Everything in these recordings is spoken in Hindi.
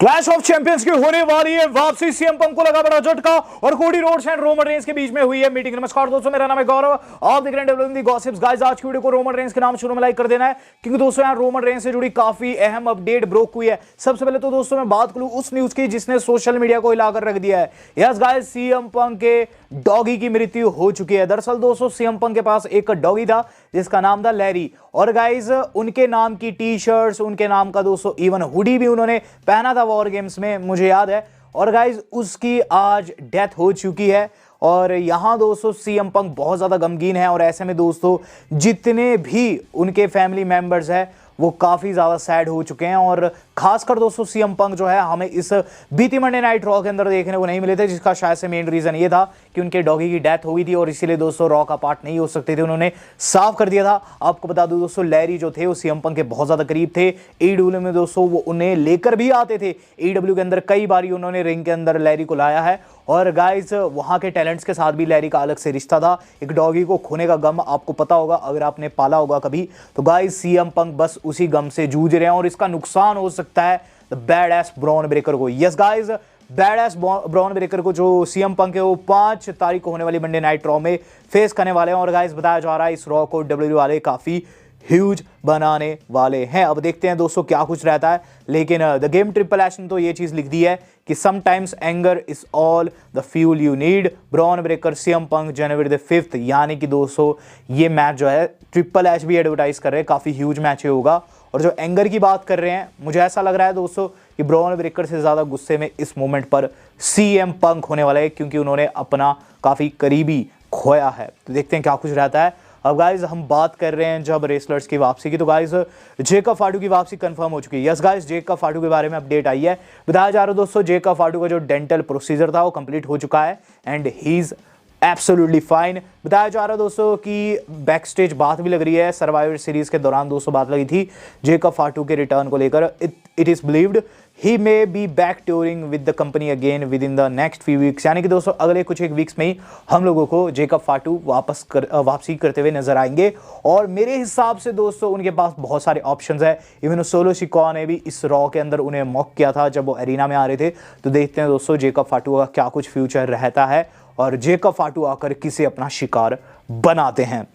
क्लैश ऑफ चैंपियंस की होने वाली है वापसी। सीएम पंक को लगा बड़ा झटका और Cody Rhodes and Roman Reigns के बीच में हुई है मीटिंग। नमस्कार दोस्तों, मेरा नाम है गौरव, आप देख रहे हैं डेवलपिंग द गॉसिप्स। गाइस, आज की वीडियो को रोमन रेंस के नाम शुरू में लाइक कर देना है, क्योंकि दोस्तों यहाँ रोमन रेंस से जुड़ी काफी अहम अपडेट ब्रोक हुई है। सबसे पहले तो दोस्तों मैं बात करूं उस न्यूज की जिसने सोशल मीडिया को हिलाकर रख दिया है। यस गाइस, सीएम पंक के डॉगी की मृत्यु हो चुकी है। दरअसल दोस्तों सीएम पंक के पास एक डॉगी था जिसका नाम था लैरी, और गाइस उनके नाम की टी शर्ट्स, उनके नाम का दोस्तों इवन हुडी भी उन्होंने पहना था वॉर गेम्स में, मुझे याद है। और गाइस उसकी आज डेथ हो चुकी है और यहां दोस्तों सीएम पंक बहुत ज्यादा गमगीन है। और ऐसे में दोस्तों जितने भी उनके फैमिली मेंबर्स हैं वो काफी ज्यादा सैड हो चुके हैं। और खासकर दोस्तों सीएम पंक जो है हमें इस बीती मंडे नाइट रॉ के अंदर देखने को नहीं मिले थे, जिसका शायद से मेन रीजन ये था कि उनके डॉगी की डेथ हो गई थी और इसीलिए दोस्तों रॉ का पार्ट नहीं हो सकते थे, उन्होंने साफ कर दिया था। आपको बता दूं दोस्तों लैरी जो थे वो सीएम पंक के बहुत ज्यादा करीब थे। एडब्ल्यू में दोस्तों वो उन्हें लेकर भी आते थे, एडब्ल्यू के अंदर कई बार उन्होंने रिंग के अंदर लैरी को लाया है। और गाइस वहां के टैलेंट्स के साथ भी लैरी का अलग से रिश्ता था। एक डॉगी को खोने का गम आपको पता होगा अगर आपने पाला होगा कभी, तो गाइस सीएम पंक बस उसी गम से जूझ रहे हैं और इसका नुकसान हो सकता है the bad ass brawn breaker को। Yes guys, bad ass brawn breaker को जो सीएम पंक है वो 5 तारीख को होने वाली मंडे नाइट रॉ में फेस करने वाले हैं। और गाइस बताया जा रहा है इस रॉ को डब्ल्यूडब्ल्यूई वाले काफी ह्यूज बनाने वाले हैं। अब देखते हैं दोस्तों क्या कुछ रहता है, लेकिन द गेम ट्रिपल एच ने तो ये चीज लिख दी है कि sometimes anger is all the fuel you need. Bron Breakker CM Punk January the 5th, यानी कि दोस्तों ये मैच जो है ट्रिपल एच भी एडवर्टाइज कर रहे हैं, काफी ह्यूज मैच होगा। और जो एंगर की बात कर रहे हैं, मुझे ऐसा लग रहा है दोस्तों कि ब्रॉन ब्रेकर से ज्यादा गुस्से में इस मोमेंट पर सीएम पंक होने वाला है, क्योंकि उन्होंने अपना काफी करीबी खोया है। तो देखते हैं क्या कुछ रहता है। अब गाइज हम बात कर रहे हैं जब रेसलर्स की वापसी की, तो गाइज जेकब फाटू की वापसी कंफर्म हो चुकी है। यस गाइज, जेकब फाटू के बारे में अपडेट आई है। बताया जा रहा है दोस्तों जेकब फाटू का जो डेंटल प्रोसीजर था वो कंप्लीट हो चुका है and he is absolutely fine. बताया जा रहा है दोस्तों कि बैक स्टेज बात भी लग रही है, सर्वाइवर सीरीज के दौरान दोस्तों बात लगी थी जेकब फाटू के रिटर्न को लेकर। It is believed he may be back touring with the company again with in the next few weeks, यानी कि दोस्तों अगले कुछ एक वीक्स में ही हम लोगों को जेकब फाटू वापसी करते हुए नजर आएंगे। और मेरे हिसाब से दोस्तों उनके पास बहुत सारे ऑप्शंस है। इवन सोलो सिकोआ ने भी इस रॉ के अंदर उन्हें मॉक किया था जब वो एरिना में आ रहे थे। तो देखते हैं दोस्तों जेकब फाटू का क्या कुछ फ्यूचर रहता है और जेकब फाटू आकर किसे अपना शिकार बनाते हैं।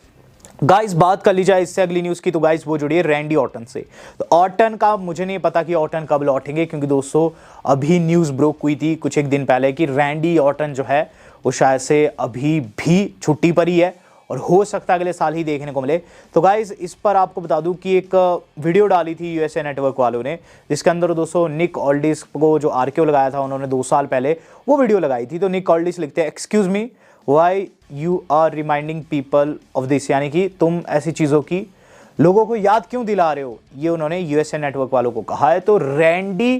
गाइस बात कर ली जाए इससे अगली न्यूज़ की, तो गाइस वो जुड़ी है रैंडी ऑर्टन से। तो ऑर्टन का मुझे नहीं पता कि ऑर्टन कब लौटेंगे, क्योंकि दोस्तों अभी न्यूज़ ब्रोक हुई थी कुछ एक दिन पहले कि रैंडी ऑर्टन जो है वो शायद से अभी भी छुट्टी पर ही है और हो सकता है अगले साल ही देखने को मिले। तो गाइस इस पर आपको बता दूं कि एक वीडियो डाली थी यूएसए नेटवर्क वालों ने, जिसके अंदर दोस्तों निक ऑल्डिस को जो आरकेओ लगाया था उन्होंने 2 साल पहले वो वीडियो लगाई थी। तो निक ऑल्डिस लिखते हैं, excuse me why you are reminding people of this, यानी कि तुम ऐसी चीज़ों की लोगों को याद क्यों दिला रहे हो, ये उन्होंने यूएसए नेटवर्क वालों को कहा है। तो रैंडी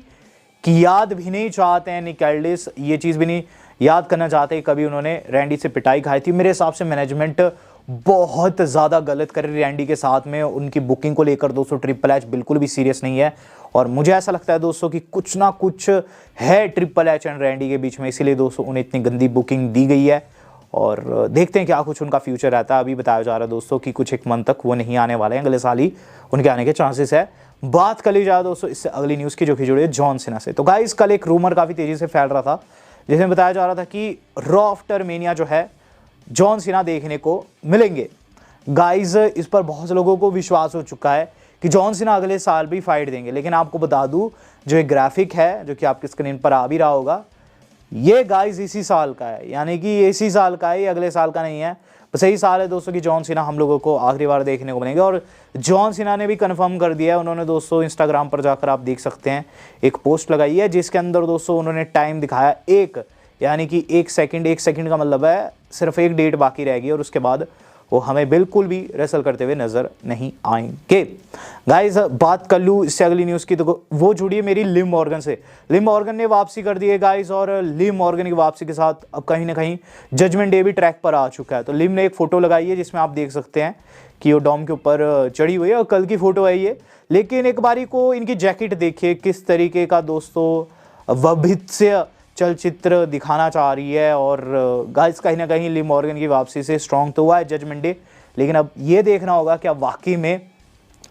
की याद भी नहीं चाहते हैं निक ऑल्डिस, ये चीज़ भी नहीं याद करना चाहते कभी उन्होंने रैंडी से पिटाई खाई थी। मेरे हिसाब से मैनेजमेंट बहुत ज़्यादा गलत कर रही रैंडी के साथ में, उनकी बुकिंग को लेकर दोस्तों ट्रिपल एच बिल्कुल भी सीरियस नहीं है। और मुझे ऐसा लगता है दोस्तों कि कुछ ना कुछ है ट्रिपल एच एंड रैंडी के बीच में, इसीलिए दोस्तों उन्हें इतनी गंदी बुकिंग दी गई है। और देखते हैं क्या कुछ उनका फ्यूचर रहता है। अभी बताया जा रहा है दोस्तों कि कुछ एक मंथ तक वो नहीं आने वाले हैं, अगले साल ही उनके आने के चांसेस है। बात कर ली जाए दोस्तों इससे अगली न्यूज़ की, जो कि जुड़ी है जॉन सीना से। तो गाइस कल एक रूमर काफ़ी तेज़ी से फैल रहा था जिसमें बताया जा रहा था कि रॉ आफ्टर मेनिया जो है जॉन सीना देखने को मिलेंगे। गाइस इस पर बहुत से लोगों को विश्वास हो चुका है कि जॉन सीना अगले साल भी फाइट देंगे, लेकिन आपको बता दूं जो एक ग्राफिक है जो कि आपकी स्क्रीन पर आ भी रहा होगा, ये गाइस इसी साल का है, यानी कि इसी साल का है, ये अगले साल का नहीं है। बस यही साल है दोस्तों कि जॉन सीना हम लोगों को आखिरी बार देखने को मिलेंगे। और जॉन सीना ने भी कंफर्म कर दिया है, उन्होंने दोस्तों इंस्टाग्राम पर जाकर आप देख सकते हैं एक पोस्ट लगाई है जिसके अंदर दोस्तों उन्होंने टाइम दिखाया एक, यानी कि 1 सेकंड का मतलब है सिर्फ एक डेट बाकी रहेगी और उसके बाद वो हमें बिल्कुल भी रेसल करते हुए नजर नहीं आएंगे। गाइस बात कर लूँ इससे अगली न्यूज़ की, तो वो जुड़ी है मेरी लिम मॉर्गन से। लिम मॉर्गन ने वापसी कर दी है गाइस, और लिम मॉर्गन की वापसी के साथ अब कहीं ना कहीं जजमेंट डे भी ट्रैक पर आ चुका है। तो लिम ने एक फोटो लगाई है जिसमें आप देक सकते हैं कि वो डॉम के ऊपर चढ़ी हुई है, और कल की फोटो है ये। लेकिन एक बारी को इनकी जैकेट देखिए किस तरीके का दोस्तों वैविध्य चलचित्र दिखाना चाह रही है। और गाइस कहीं ना कहीं लिम मॉर्गन की वापसी से स्ट्रॉन्ग तो हुआ है जजमेंट डे, लेकिन अब ये देखना होगा कि अब वाकई में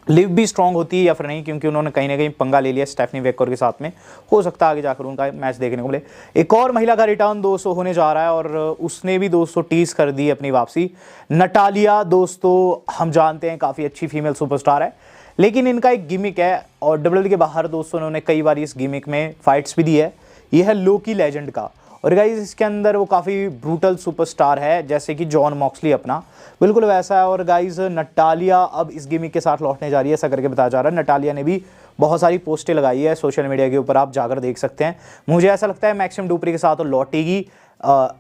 लिव भी स्ट्रांग होती है या फिर नहीं, क्योंकि उन्होंने कहीं ना कहीं पंगा ले लिया स्टेफनी वेकर के साथ में। हो सकता है आगे जाकर उनका मैच देखने को मिले। एक और महिला का रिटर्न दोस्तों होने जा रहा है और उसने भी दोस्तों टीज कर दी अपनी वापसी। नटालिया दोस्तों हम जानते हैं काफ़ी अच्छी फीमेल सुपरस्टार है, लेकिन इनका एक गिमिक है और डब्ल्यूडब्ल्यूई के बाहर दोस्तों उन्होंने कई बार इस गिमिक में फाइट्स भी दी है। यह है लोकी लेजेंड का, और गाइज इसके अंदर वो काफ़ी ब्रूटल सुपरस्टार है जैसे कि जॉन मॉक्सली अपना, बिल्कुल वैसा है। और गाइज नटालिया अब इस गिमिक के साथ लौटने जा रही है ऐसा करके बताया जा रहा है। नटालिया ने भी बहुत सारी पोस्टें लगाई है सोशल मीडिया के ऊपर, आप जाकर देख सकते हैं। मुझे ऐसा लगता है मैक्सिम डुप्री के साथ वो लौटेगी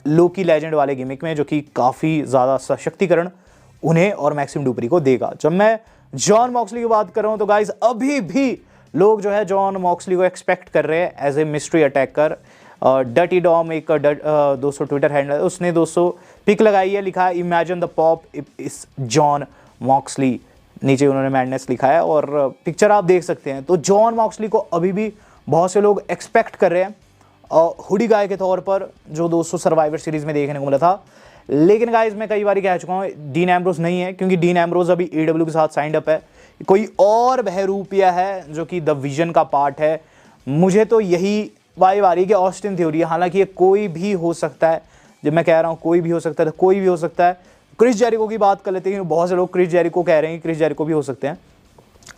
लोकी लेजेंड वाले गिमिक में, जो कि काफ़ी ज़्यादा सशक्तिकरण उन्हें और मैक्सिम डुप्री को देगा। जब मैं जॉन मॉक्सली की बात कर रहा हूँ तो गाइज अभी भी लोग जो है जॉन मॉक्सली को एक्सपेक्ट कर रहे हैं as a mystery attacker. Dirty Dom एक दोस्तों ट्विटर हैंडल, उसने दोस्तों पिक लगाई है, लिखा है इमेजिन द पॉप इस जॉन मॉक्सली, नीचे उन्होंने मैडनेस लिखा है और पिक्चर आप देख सकते हैं। तो जॉन मॉक्सली को अभी भी बहुत से लोग एक्सपेक्ट कर रहे हैं हुडी गाय के तौर पर, जो दोस्तों सर्वाइवर सीरीज में देखने को मिला था। लेकिन गाइज मैं कई बार कह चुका हूँ डीन एम्ब्रोज नहीं है, क्योंकि डीन एम्ब्रोज अभी AEW के साथ साइंड अप है। कोई और बहरूपिया है जो कि द विजन का पार्ट है। मुझे तो यही वाइब आ रही है कि ऑस्टिन थ्योरी, हालांकि ये कोई भी हो सकता है, जब मैं कह रहा हूँ कोई भी हो सकता है तो कोई भी हो सकता है। क्रिस जेरिको की बात कर लेते हैं, बहुत से लोग क्रिस जेरिको कह रहे हैं, क्रिस जेरिको भी हो सकते हैं।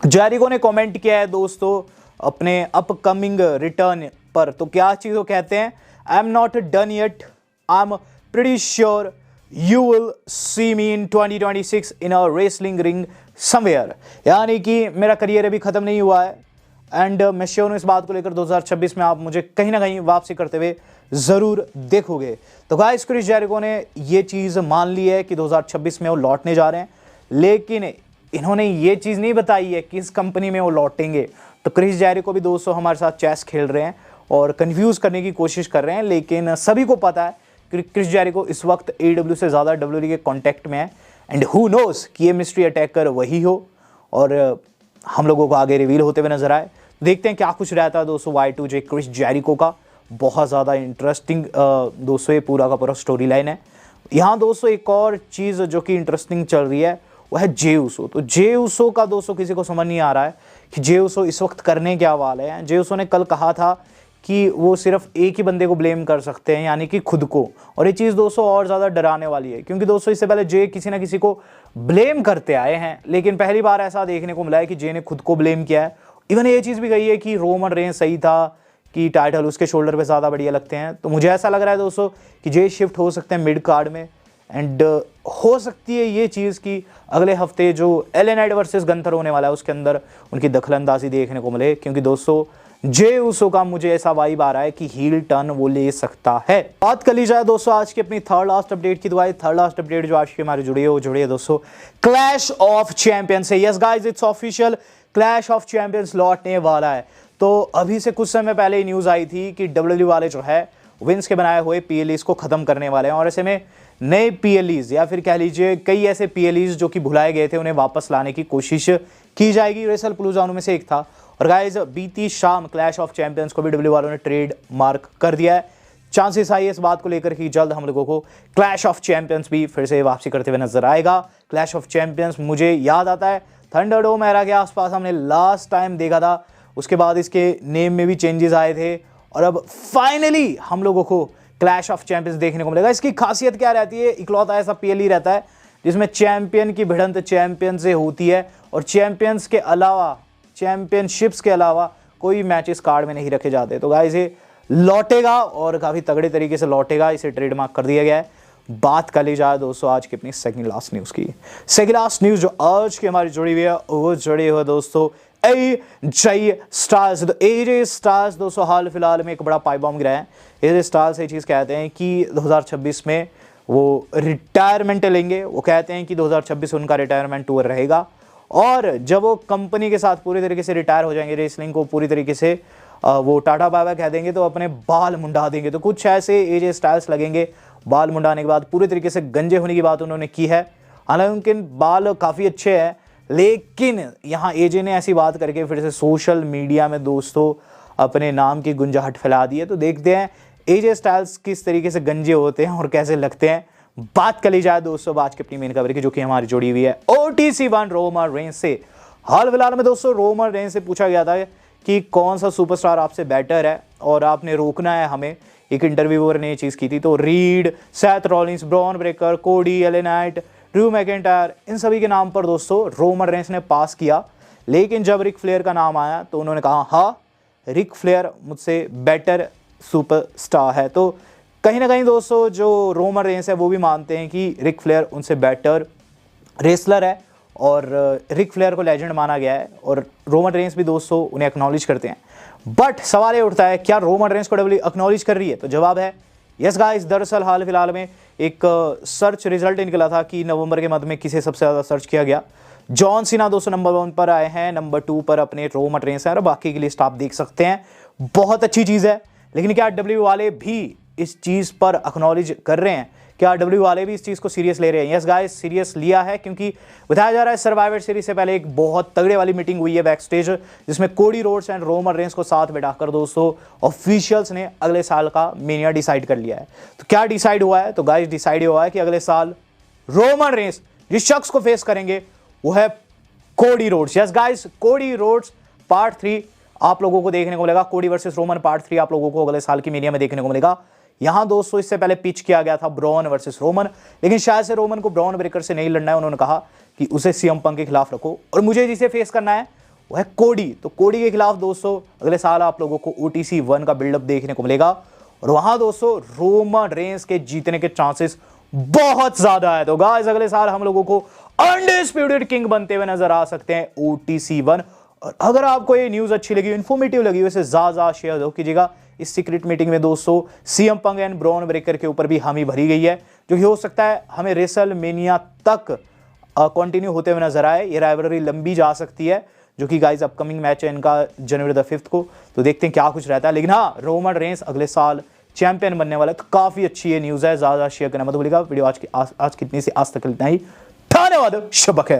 जेरिको ने कमेंट किया है दोस्तों अपने अपकमिंग रिटर्न पर, तो क्या चीज़ वो कहते हैं, I am not done yet, I am pretty sure you will see me in 2026 in a wrestling ring somewhere, यानी कि मेरा करियर अभी खत्म नहीं हुआ है एंड मैं श्योर हूँ इस बात को लेकर 2026 में आप मुझे कहीं ना कहीं वापसी करते हुए ज़रूर देखोगे। तो गाइस क्रिस जेरिको ने ये चीज़ मान ली है कि 2026 में वो लौटने जा रहे हैं, लेकिन इन्होंने ये चीज़ नहीं बताई है किस कंपनी में वो लौटेंगे। तो क्रिस जेरिको भी दोस्तों हमारे साथ चेस खेल रहे हैं और कन्फ्यूज़ करने की कोशिश कर रहे हैं, लेकिन सभी को पता है कि क्रिस जेरिको इस वक्त AEW से ज़्यादा WWE के कॉन्टैक्ट में है एंड हु नोज़ कि ये मिस्ट्री अटैकर वही हो और हम लोगों को आगे रिवील होते हुए नजर आए। देखते हैं क्या कुछ रहता है दोस्तों Y2J क्रिस जेरिको का। बहुत ज़्यादा इंटरेस्टिंग दोस्तों ये पूरा का पूरा स्टोरी लाइन है। यहाँ दोस्तों एक और चीज़ जो कि इंटरेस्टिंग चल रही है वो है जे उसो। तो जे उसो का दोस्तों किसी को समझ नहीं आ रहा है कि जे उसो इस वक्त करने क्या वाले हैं। जे उसो ने कल कहा था कि वो सिर्फ एक ही बंदे को ब्लेम कर सकते हैं, यानी कि खुद को, और ये चीज़ दोस्तों और ज़्यादा डराने वाली है, क्योंकि दोस्तों इससे पहले जे किसी ना किसी को ब्लेम करते आए हैं, लेकिन पहली बार ऐसा देखने को मिला है कि जे ने खुद को ब्लेम किया है। इवन ये चीज़ भी गई है कि रोमन रेंज सही था, कि टाइटल उसके शोल्डर पे ज़्यादा बढ़िया लगते हैं। तो मुझे ऐसा लग रहा है दोस्तों कि जे शिफ्ट हो सकते हैं मिड कार्ड में एंड हो सकती है ये चीज़ कि अगले हफ्ते जो LA नाइट वर्सेस गंथर होने वाला है उसके अंदर उनकी दखलंदाजी देखने को मिले, क्योंकि दोस्तों जे उसो का मुझे ऐसा वाइब आ रहा है कि हील टर्न वो ले सकता है। बात कर ली जाए दोस्तों आज की अपनी थर्ड लास्ट अपडेट की, तो थर्ड लास्ट अपडेट जो आज की हमारी जुड़ी है वो जुड़ी है दोस्तों क्लैश ऑफ चैंपियंस से। Yes guys it's official, clash of champions लौटने वाला है। तो अभी से कुछ समय पहले ही न्यूज़ आई थी कि WWE वाले जो है विंस के बनाए हुए PLEs को ख़त्म करने वाले हैं और ऐसे में नए PLEs या फिर कह लीजिए कई ऐसे PLEs जो कि भुलाए गए थे उन्हें वापस लाने की कोशिश की जाएगी। रेसल प्लूजा उनमें से एक था। और गाइज बीती शाम क्लैश ऑफ चैंपियंस को भी WWE वालों ने ट्रेड मार्क कर दिया है। चांसेस आई इस बात को लेकर कि जल्द हम लोगों को क्लैश ऑफ चैंपियंस भी फिर से वापसी करते हुए नजर आएगा। क्लैश ऑफ चैंपियंस मुझे याद आता है थंडरडोम एरा के आसपास हमने लास्ट टाइम देखा था, उसके बाद इसके नेम में भी चेंजेस आए थे और अब फाइनली हम लोगों को क्लैश ऑफ चैंपियंस देखने को मिलेगा। इसकी खासियत क्या रहती है, इकलौता ऐसा PLE रहता है जिसमें चैंपियन की भिड़ंत चैंपियन से होती है और चैंपियंस के अलावा, चैंपियनशिप्स के अलावा कोई मैचेस कार्ड में नहीं रखे जाते। तो गाइस ये लौटेगा और काफ़ी तगड़े तरीके से लौटेगा, इसे ट्रेडमार्क कर दिया गया है। बात कर ली जाए दोस्तों आज की अपनी सेकंड लास्ट न्यूज़ की। सेकंड लास्ट न्यूज़ जो आज की हमारी जुड़ी हुई है वो जुड़ी हुई है दोस्तों AJ स्टाइल्स। तो AJ स्टाइल्स दोस्तों हाल फिलहाल में एक बड़ा पाइप बॉम्ब गिराया है। AJ स्टाइल्स ये चीज़ कहते हैं कि 2026 में वो रिटायरमेंट लेंगे। वो कहते हैं कि 2026 उनका रिटायरमेंट टूर रहेगा और जब वो कंपनी के साथ पूरी तरीके से रिटायर हो जाएंगे, रेसलिंग को पूरी तरीके से वो टाटा बाय बाय कह देंगे, तो अपने बाल मुंडा देंगे। तो कुछ ऐसे AJ स्टाइल्स लगेंगे। बाल मुंडाने के बाद पूरी तरीके से गंजे होने की बात उन्होंने की है। हालांकि उनके बाल काफ़ी अच्छे हैं, लेकिन यहाँ AJ ने ऐसी बात करके फिर से सोशल मीडिया में दोस्तों अपने नाम की गुंजाहट फैला दी है। तो देखते हैं AJ स्टाइल्स किस तरीके से गंजे होते हैं और कैसे लगते हैं। बात कर ली जाए दोस्तों आज की अपनी मेन खबर की, जो कि हमारी जुड़ी हुई है OTC1 रोमन रेंज से। हाल फिलहाल में दोस्तों रोमन रेंस से पूछा गया था कि कौन सा सुपरस्टार आपसे बेटर है और आपने रोकना है हमें, एक इंटरव्यूअर ने ये चीज़ की थी। तो read, Seth Rollins, Bron Breakker, कोडी, एले नाइट, ड्रू मैकिंटायर, इन सभी के नाम पर दोस्तों रोमन रेंस ने पास किया। लेकिन जब रिक फ्लेयर का नाम आया तो उन्होंने कहा हाँ, रिक फ्लेयर मुझसे बेटर सुपरस्टार है। तो कहीं ना कहीं दोस्तों जो रोमन रेंस है वो भी मानते हैं कि रिक फ्लेयर उनसे बेटर रेसलर है और रिक फ्लेयर को लेजेंड माना गया है और रोमन रेंस भी दोस्तों उन्हें एक्नॉलेज करते हैं। बट सवाल ये उठता है क्या रोमन रेंस को डब्ल्यू एक्नॉलेज कर रही है? तो जवाब है यस गाइस। दरअसल हाल फिलहाल में एक सर्च रिजल्ट निकला था कि नवंबर के मध्य में किसे सबसे ज़्यादा सर्च किया गया। जॉन सीना दोस्तों नंबर 1 पर आए हैं, नंबर 2 पर अपने रोमन रेंस हैं और बाकी की लिस्ट आप देख सकते हैं। बहुत अच्छी चीज़ है, लेकिन क्या डब्ल्यू वाले भी इस चीज़ पर एक्नॉलेज कर रहे हैं? क्या डब्ल्यू वाले भी इस चीज़ को सीरियस ले रहे हैं? यस गाइस, सीरियस लिया है, क्योंकि बताया जा रहा है सर्वाइवर सीरीज से पहले एक बहुत तगड़े वाली मीटिंग हुई है बैक स्टेज, जिसमें Cody Rhodes and Roman Reigns को साथ बैठाकर दोस्तों ऑफिशियल्स ने अगले साल का मेनिया डिसाइड कर लिया है। तो क्या डिसाइड हुआ है? तो गाइस डिसाइड हुआ है कि अगले साल रोमन रेंस जिस शख्स को फेस करेंगे वो है Cody Rhodes. Yes guys, Cody Rhodes part 3 आप लोगों को देखने को मिलेगा। कोडी वर्सेस रोमन पार्ट 3 आप लोगों को अगले साल की मेनिया में देखने को मिलेगा। यहां दोस्तों इससे पहले पिच किया गया था ब्रॉन वर्सेस रोमन, लेकिन शायद से रोमन को ब्रॉन ब्रेकर से नहीं लड़ना है। उन्होंने कहा कि उसे सीएम पंक के खिलाफ रखो और मुझे जिसे फेस करना है वो है कोडी। तो कोडी के खिलाफ दोस्तों अगले साल आप लोगों को OTC 1 का बिल्डअप देखने को मिलेगा और वहां दोस्तों रोमन रेंस के जीतने के चांसेस बहुत ज्यादा है। तो गाइस अगले साल हम लोगों को अनडिस्प्यूटेड किंग बनते हुए नजर आ सकते हैं OTC 1। और अगर आपको ये न्यूज अच्छी लगी, इंफॉर्मेटिव लगी, वैसे ज्यादा शेयर हो कीजिएगा। इस सीक्रेट मीटिंग में दोस्तों CM Punk and Bron Breakker के ऊपर भी हामी भरी गई है, जो कि हो सकता है हमें रेसल मेनिया तक कंटिन्यू होते हुए नजर आए। ये राइवलरी लंबी जा सकती है, जो कि गाइस अपकमिंग मैच है इनका जनवरी 5 को। तो देखते हैं क्या कुछ रहता है। लेकिन हाँ, रोमन रेंस अगले साल चैंपियन बनने वाला है, तो काफी अच्छी ये न्यूज है। ज्यादा शेयर करना मत भूलिएगा। वीडियो आज कितनी से आज तक इतना ही। धन्यवाद, शब्बा खैर।